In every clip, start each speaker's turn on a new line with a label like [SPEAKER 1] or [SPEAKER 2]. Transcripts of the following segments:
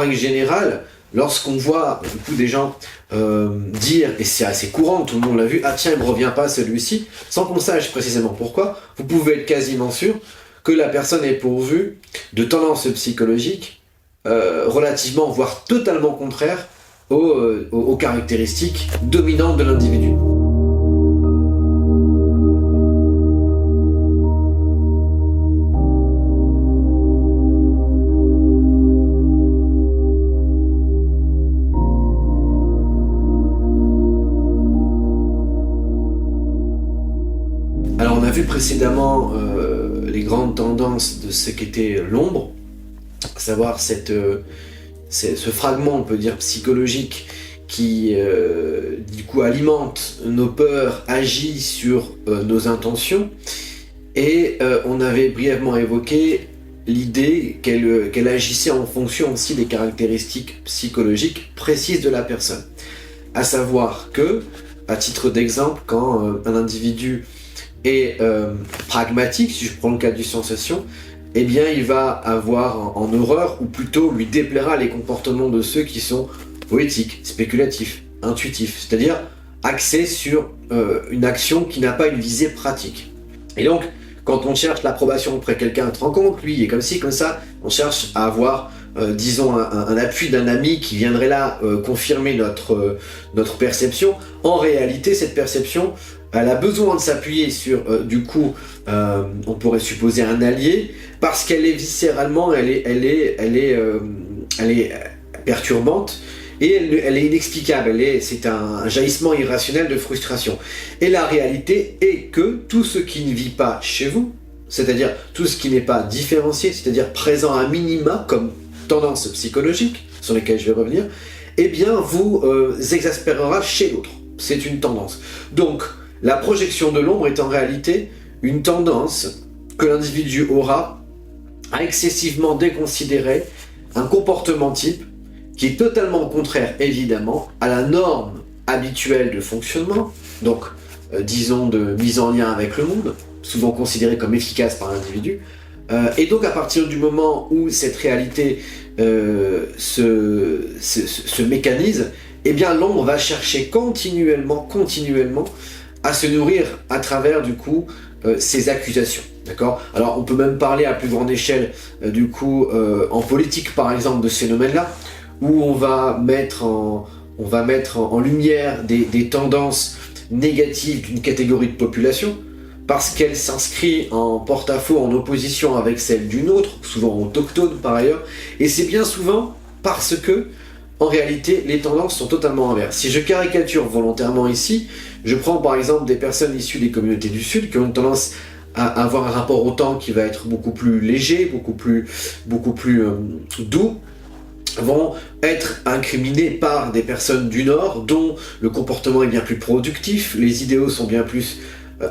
[SPEAKER 1] règle générale, lorsqu'on voit du coup des gens dire, et c'est assez courant, tout le monde l'a vu, ah tiens, il me revient pas celui-ci, sans qu'on sache précisément pourquoi, vous pouvez être quasiment sûr que la personne est pourvue de tendances psychologiques relativement, voire totalement contraires aux caractéristiques dominantes de l'individu. Alors on a vu précédemment les grandes tendances de ce qu'était l'ombre, à savoir ce fragment, on peut dire, psychologique qui du coup alimente nos peurs, agit sur nos intentions, et on avait brièvement évoqué l'idée qu'elle agissait en fonction aussi des caractéristiques psychologiques précises de la personne. À savoir que, à titre d'exemple, quand un individu est pragmatique, si je prends le cas du sensation, eh bien il va avoir en horreur, ou plutôt lui déplaira les comportements de ceux qui sont poétiques, spéculatifs, intuitifs, c'est-à-dire axés sur une action qui n'a pas une visée pratique. Et donc, quand on cherche l'approbation auprès de quelqu'un, on se rend compte, lui il est comme ci, comme ça, on cherche à avoir disons un appui d'un ami qui viendrait là confirmer notre perception. En réalité, cette perception, elle a besoin de s'appuyer sur, du coup, on pourrait supposer un allié, parce qu'elle est viscéralement, elle est perturbante, et elle est inexplicable, c'est un jaillissement irrationnel de frustration. Et la réalité est que tout ce qui ne vit pas chez vous, c'est-à-dire tout ce qui n'est pas différencié, c'est-à-dire présent à minima comme tendance psychologique, sur lesquelles je vais revenir, eh bien vous exaspérera chez l'autre. C'est une tendance. Donc, la projection de l'ombre est en réalité une tendance que l'individu aura à excessivement déconsidérer un comportement type qui est totalement contraire, évidemment, à la norme habituelle de fonctionnement, donc, disons, de mise en lien avec le monde, souvent considérée comme efficace par l'individu. Et donc, à partir du moment où cette réalité se mécanise, eh bien, l'ombre va chercher continuellement, à se nourrir à travers, du coup, ces accusations. D'accord ? Alors, on peut même parler à plus grande échelle, du coup, en politique, par exemple, de ce phénomène-là, où on va mettre en lumière des tendances négatives d'une catégorie de population, parce qu'elle s'inscrit en porte-à-faux, en opposition avec celle d'une autre, souvent autochtone par ailleurs, et c'est bien souvent parce que, en réalité, les tendances sont totalement inverses. Si je caricature volontairement ici, je prends par exemple des personnes issues des communautés du Sud qui ont une tendance à avoir un rapport au temps qui va être beaucoup plus léger, beaucoup plus doux, vont être incriminés par des personnes du Nord dont le comportement est bien plus productif, les idéaux sont bien plus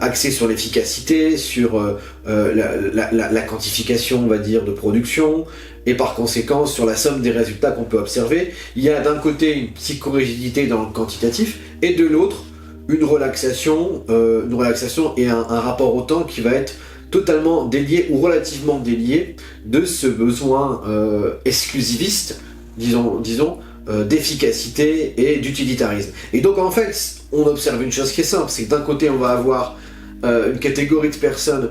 [SPEAKER 1] axés sur l'efficacité, sur la quantification, on va dire, de production, et par conséquent sur la somme des résultats qu'on peut observer. Il y a d'un côté une psychorigidité dans le quantitatif, et de l'autre une relaxation et un rapport au temps qui va être totalement délié ou relativement délié de ce besoin exclusiviste, disons d'efficacité et d'utilitarisme. Et donc en fait, on observe une chose qui est simple, c'est que d'un côté on va avoir une catégorie de personnes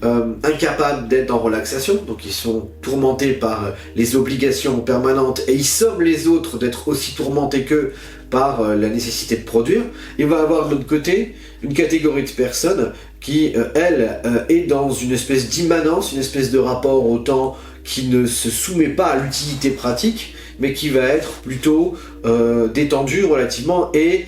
[SPEAKER 1] incapables d'être en relaxation, donc ils sont tourmentés par les obligations permanentes et ils somment les autres d'être aussi tourmentés qu'eux par la nécessité de produire. Il va avoir de l'autre côté une catégorie de personnes qui, elle, est dans une espèce d'immanence, une espèce de rapport au temps qui ne se soumet pas à l'utilité pratique, mais qui va être plutôt détendu relativement et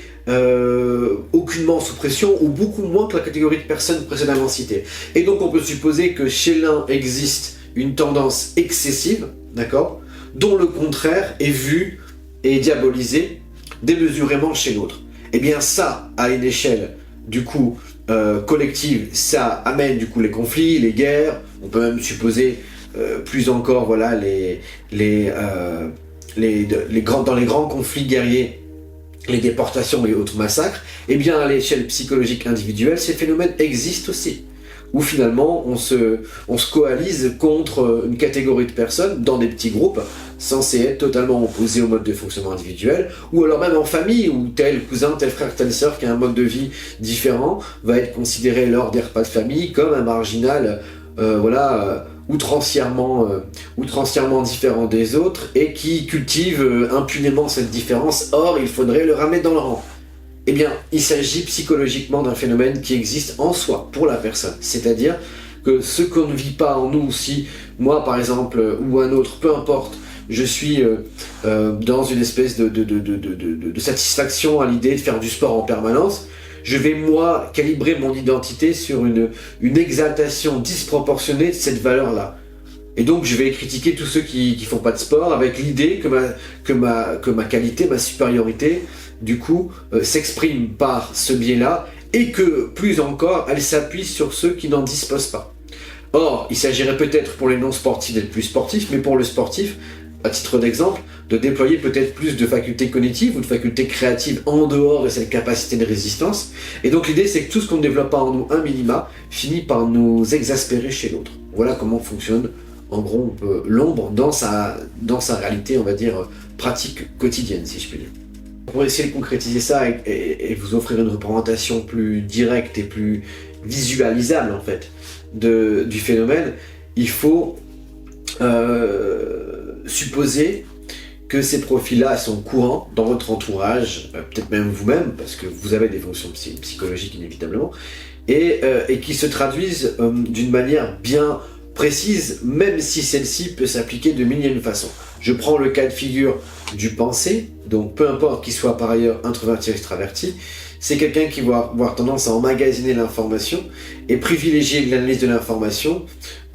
[SPEAKER 1] aucunement sous pression, ou beaucoup moins que la catégorie de personnes précédemment citées. Et donc on peut supposer que chez l'un existe une tendance excessive, d'accord, dont le contraire est vu et diabolisé démesurément chez l'autre. Et bien ça, à une échelle du coup collective, ça amène du coup les conflits, les guerres, on peut même supposer plus encore, voilà, dans les grands conflits guerriers, les déportations et autres massacres. Et bien à l'échelle psychologique individuelle, ces phénomènes existent aussi. où finalement on se coalise contre une catégorie de personnes dans des petits groupes censés être totalement opposés au mode de fonctionnement individuel, ou alors même en famille, où tel cousin, tel frère, telle sœur qui a un mode de vie différent va être considéré lors des repas de famille comme un marginal, outrancièrement différent des autres et qui cultive impunément cette différence. Or, il faudrait le ramener dans le rang. Eh bien, il s'agit psychologiquement d'un phénomène qui existe en soi, pour la personne. C'est-à-dire que ce qu'on ne vit pas en nous, si moi par exemple, ou un autre, peu importe, je suis dans une espèce de satisfaction à l'idée de faire du sport en permanence, je vais moi calibrer mon identité sur une exaltation disproportionnée de cette valeur-là. Et donc je vais critiquer tous ceux qui font pas de sport avec l'idée que ma qualité, ma supériorité, du coup, s'exprime par ce biais-là, et que, plus encore, elle s'appuie sur ceux qui n'en disposent pas. Or, il s'agirait peut-être pour les non-sportifs d'être plus sportifs, mais pour le sportif, à titre d'exemple, de déployer peut-être plus de facultés cognitives ou de facultés créatives en dehors de cette capacité de résistance. Et donc l'idée, c'est que tout ce qu'on ne développe pas en nous, un minima, finit par nous exaspérer chez l'autre. Voilà comment fonctionne, en gros, l'ombre dans sa réalité, on va dire, pratique quotidienne, si je puis dire. Pour essayer de concrétiser ça et vous offrir une représentation plus directe et plus visualisable, en fait, du phénomène, il faut supposer que ces profils-là sont courants dans votre entourage, peut-être même vous-même, parce que vous avez des fonctions psychologiques inévitablement, et qui se traduisent d'une manière bien précise, même si celle-ci peut s'appliquer de milliers de façons. Je prends le cas de figure du pensée, donc peu importe qu'il soit par ailleurs introverti ou extraverti, c'est quelqu'un qui va avoir tendance à emmagasiner l'information et privilégier l'analyse de l'information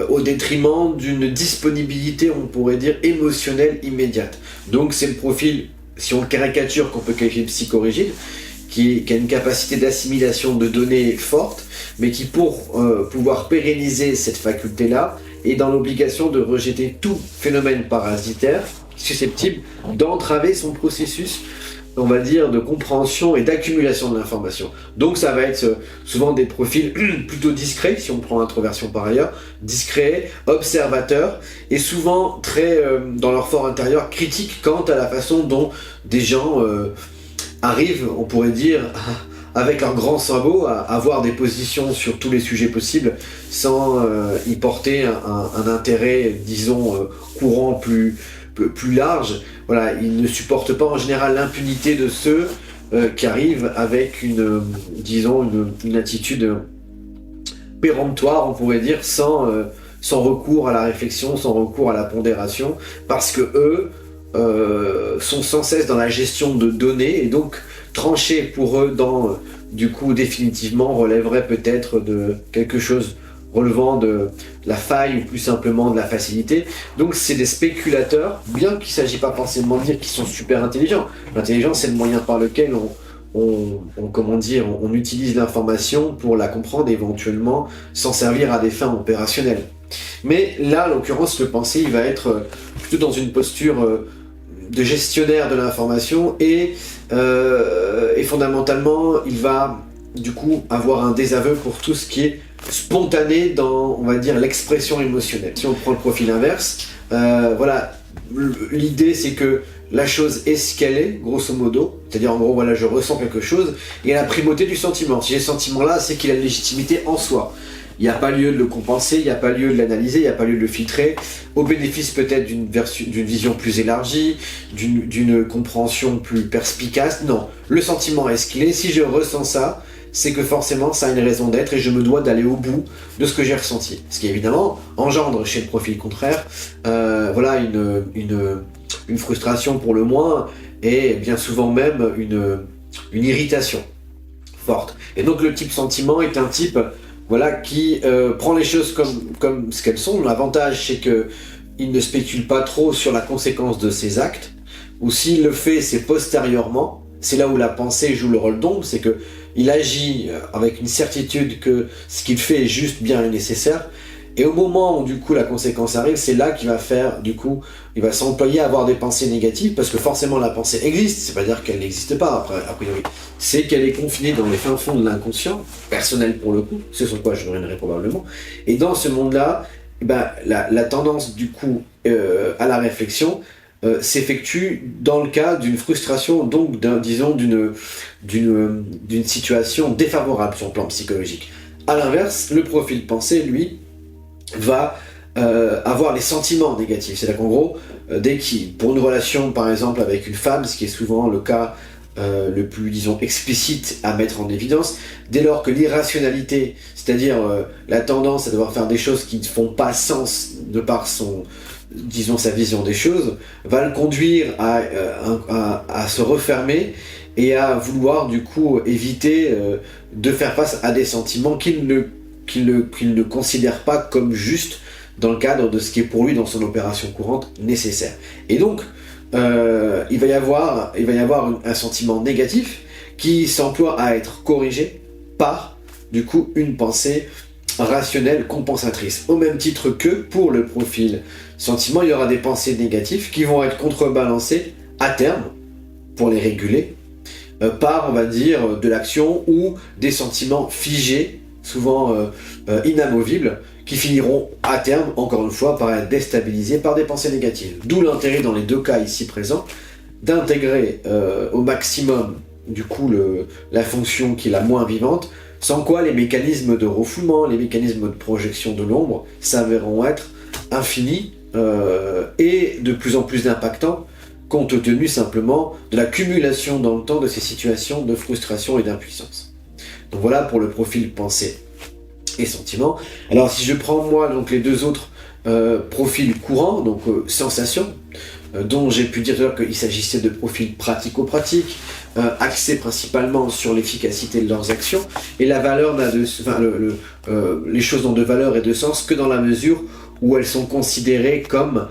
[SPEAKER 1] au détriment d'une disponibilité, on pourrait dire, émotionnelle immédiate. Donc c'est le profil, si on le caricature, qu'on peut qualifier de psychorigide, qui a une capacité d'assimilation de données forte, mais qui, pour pouvoir pérenniser cette faculté-là, est dans l'obligation de rejeter tout phénomène parasitaire susceptible d'entraver son processus, on va dire, de compréhension et d'accumulation de l'information. Donc ça va être souvent des profils plutôt discrets, si on prend l'introversion par ailleurs, discrets, observateurs, et souvent très, dans leur fort intérieur, critiques quant à la façon dont des gens arrivent, on pourrait dire, avec leurs grands sabots, à avoir des positions sur tous les sujets possibles, sans y porter un intérêt, disons, courant plus large. Voilà, ils ne supportent pas en général l'impunité de ceux qui arrivent avec une attitude péremptoire, on pourrait dire, sans recours à la réflexion, sans recours à la pondération, parce que eux sont sans cesse dans la gestion de données, et donc trancher pour eux du coup définitivement relèverait peut-être de quelque chose relevant de la faille ou plus simplement de la facilité. Donc c'est des spéculateurs, bien qu'il ne s'agit pas forcément de dire qu'ils sont super intelligents. L'intelligence, c'est le moyen par lequel on utilise l'information pour la comprendre et éventuellement s'en servir à des fins opérationnelles. Mais là, en l'occurrence, le pensée, il va être plutôt dans une posture de gestionnaire de l'information et fondamentalement, il va du coup avoir un désaveu pour tout ce qui est spontané dans, on va dire, l'expression émotionnelle. Si on prend le profil inverse, l'idée c'est que la chose est ce qu'elle est, grosso modo, c'est-à-dire en gros, voilà, je ressens quelque chose, et la primauté du sentiment. Si j'ai ce sentiment-là, c'est qu'il a une légitimité en soi. Il n'y a pas lieu de le compenser, il n'y a pas lieu de l'analyser, il n'y a pas lieu de le filtrer, au bénéfice peut-être d'une vision plus élargie, d'une compréhension plus perspicace. Non, le sentiment est ce qu'il est. Si je ressens ça, c'est que forcément ça a une raison d'être et je me dois d'aller au bout de ce que j'ai ressenti. Ce qui évidemment engendre chez le profil contraire une frustration pour le moins et bien souvent même une irritation forte. Et donc le type sentiment est un type qui prend les choses comme ce qu'elles sont. L'avantage, c'est qu'il ne spécule pas trop sur la conséquence de ses actes, ou s'il le fait, c'est postérieurement. C'est là où la pensée joue le rôle d'ombre, c'est qu'il agit avec une certitude que ce qu'il fait est juste, bien et nécessaire, Et au moment où du coup la conséquence arrive, c'est là qu'il va faire, du coup, il va s'employer à avoir des pensées négatives, parce que forcément la pensée existe, c'est pas dire qu'elle n'existe pas, après, a priori. C'est qu'elle est confinée dans les fins fonds de l'inconscient, personnel pour le coup, ce sur quoi je reviendrai probablement. Et dans ce monde-là, eh ben, la tendance du coup à la réflexion s'effectue dans le cas d'une frustration, donc disons d'une situation défavorable sur le plan psychologique. À l'inverse, le profil pensée, lui, va avoir les sentiments négatifs. C'est-à-dire qu'en gros, dès qu'il, pour une relation par exemple avec une femme, ce qui est souvent le cas le plus, disons, explicite à mettre en évidence, dès lors que l'irrationalité, c'est-à-dire la tendance à devoir faire des choses qui ne font pas sens de par son, disons, sa vision des choses, va le conduire à se refermer et à vouloir du coup éviter de faire face à des sentiments qu'il ne considère pas comme justes dans le cadre de ce qui est pour lui dans son opération courante nécessaire. Et donc, il va y avoir un sentiment négatif qui s'emploie à être corrigé par, du coup, une pensée rationnelle compensatrice. Au même titre que pour le profil sentiment, il y aura des pensées négatives qui vont être contrebalancées à terme, pour les réguler, par, on va dire, de l'action ou des sentiments figés, souvent inamovibles, qui finiront à terme, encore une fois, par être déstabilisés par des pensées négatives. D'où l'intérêt dans les deux cas ici présents, d'intégrer au maximum, du coup, la fonction qui est la moins vivante, sans quoi les mécanismes de refoulement, les mécanismes de projection de l'ombre s'avéreront être infinis et de plus en plus impactants, compte tenu simplement de l'accumulation dans le temps de ces situations de frustration et d'impuissance. Donc voilà pour le profil pensée et sentiment. Alors si je prends moi donc les deux autres profils courants, donc sensations, dont j'ai pu dire tout à l'heure qu'il s'agissait de profils pratico-pratiques, axés principalement sur l'efficacité de leurs actions, et la valeur n'a les choses n'ont de valeur et de sens que dans la mesure où elles sont considérées comme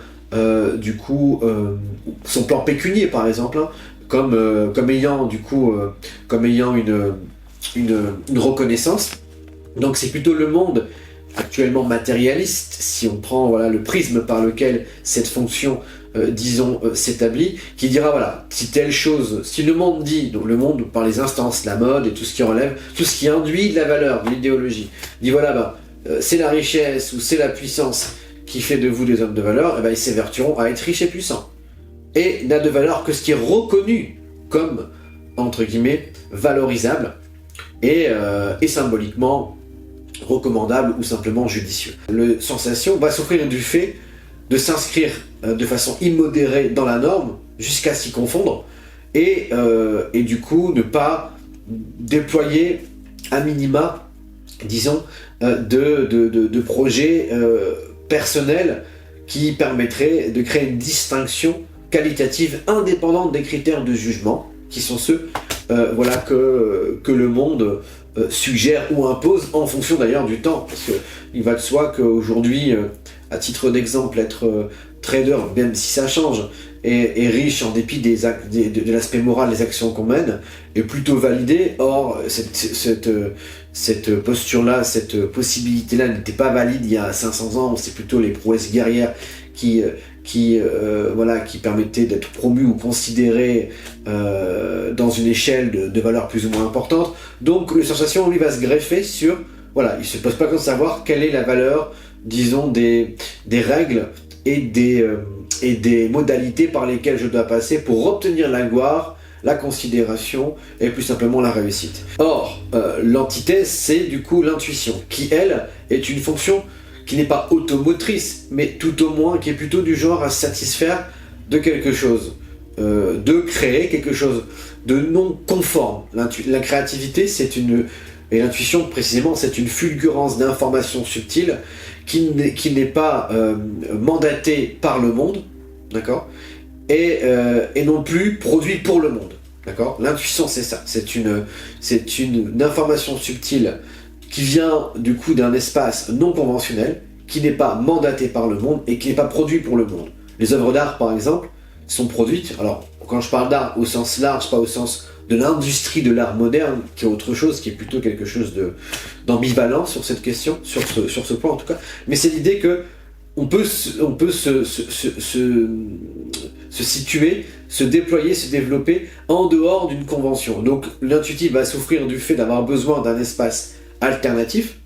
[SPEAKER 1] du coup son plan pécunier par exemple, hein, comme ayant du coup comme ayant une reconnaissance. Donc c'est plutôt le monde actuellement matérialiste, si on prend voilà le prisme par lequel cette fonction disons s'établit, qui dira voilà, si telle chose, si le monde dit, donc le monde par les instances, la mode et tout ce qui relève, tout ce qui induit de la valeur, de l'idéologie, dit voilà c'est la richesse ou c'est la puissance qui fait de vous des hommes de valeur, et ben ils s'évertueront à être riches et puissants. Et n'a de valeur que ce qui est reconnu comme, entre guillemets, valorisable et symboliquement recommandable ou simplement judicieux. Le sensation va souffrir du fait de s'inscrire de façon immodérée dans la norme jusqu'à s'y confondre et du coup ne pas déployer à minima, disons, de projets personnels qui permettraient de créer une distinction qualitative indépendante des critères de jugement qui sont ceux voilà, que le monde suggère ou impose en fonction d'ailleurs du temps, parce qu'il va de soi qu'aujourd'hui, à titre d'exemple, être trader, même si ça change, est riche en dépit de l'aspect moral des actions qu'on mène, est plutôt validé. Or, cette posture-là, cette possibilité-là n'était pas valide il y a 500 ans, c'est plutôt les prouesses guerrières qui permettaient d'être promus ou considérés dans une échelle de valeurs plus ou moins importantes. Donc le sensation, lui, va se greffer sur, voilà, il se pose pas comme savoir quelle est la valeur, disons, des règles et des modalités par lesquelles je dois passer pour obtenir la gloire, la considération et plus simplement la réussite. Or, l'antithèse, c'est du coup l'intuition, qui elle est une fonction qui n'est pas automotrice, mais tout au moins qui est plutôt du genre à se satisfaire de quelque chose, de créer quelque chose de non conforme. La créativité, et l'intuition précisément, c'est une fulgurance d'informations subtiles qui n'est pas mandatée par le monde, d'accord, et non plus produit pour le monde, d'accord. L'intuition, c'est ça, c'est une information subtile qui vient du coup d'un espace non conventionnel, qui n'est pas mandaté par le monde et qui n'est pas produit pour le monde. Les œuvres d'art, par exemple, sont produites, alors quand je parle d'art au sens large, pas au sens de l'industrie de l'art moderne, qui est autre chose, qui est plutôt quelque chose d'ambivalent sur cette question, sur ce point en tout cas, mais c'est l'idée que on peut se situer, se déployer, se développer en dehors d'une convention. Donc l'intuitif va souffrir du fait d'avoir besoin d'un espace alternatif,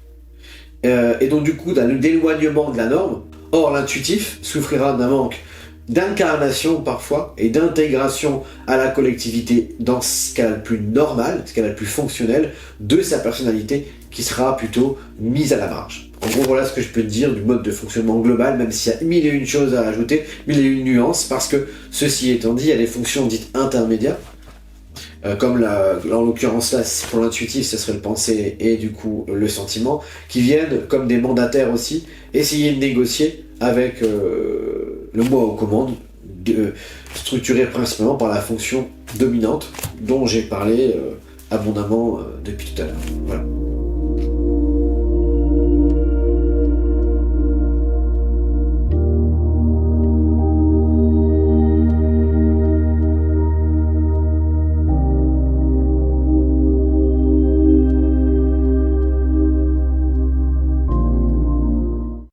[SPEAKER 1] et donc du coup d'éloignement de la norme. Or l'intuitif souffrira d'un manque d'incarnation parfois et d'intégration à la collectivité dans ce qu'elle a le plus normal, ce qu'elle a le plus fonctionnel de sa personnalité, qui sera plutôt mise à la marge. En gros, voilà ce que je peux te dire du mode de fonctionnement global, même s'il y a mille et une choses à ajouter, mille et une nuances, parce que ceci étant dit, il y a des fonctions dites intermédiaires, comme en l'occurrence là, pour l'intuitif, ce serait le penser et du coup le sentiment, qui viennent comme des mandataires aussi, essayer de négocier avec le moi aux commandes, structuré principalement par la fonction dominante, dont j'ai parlé abondamment depuis tout à l'heure. Voilà.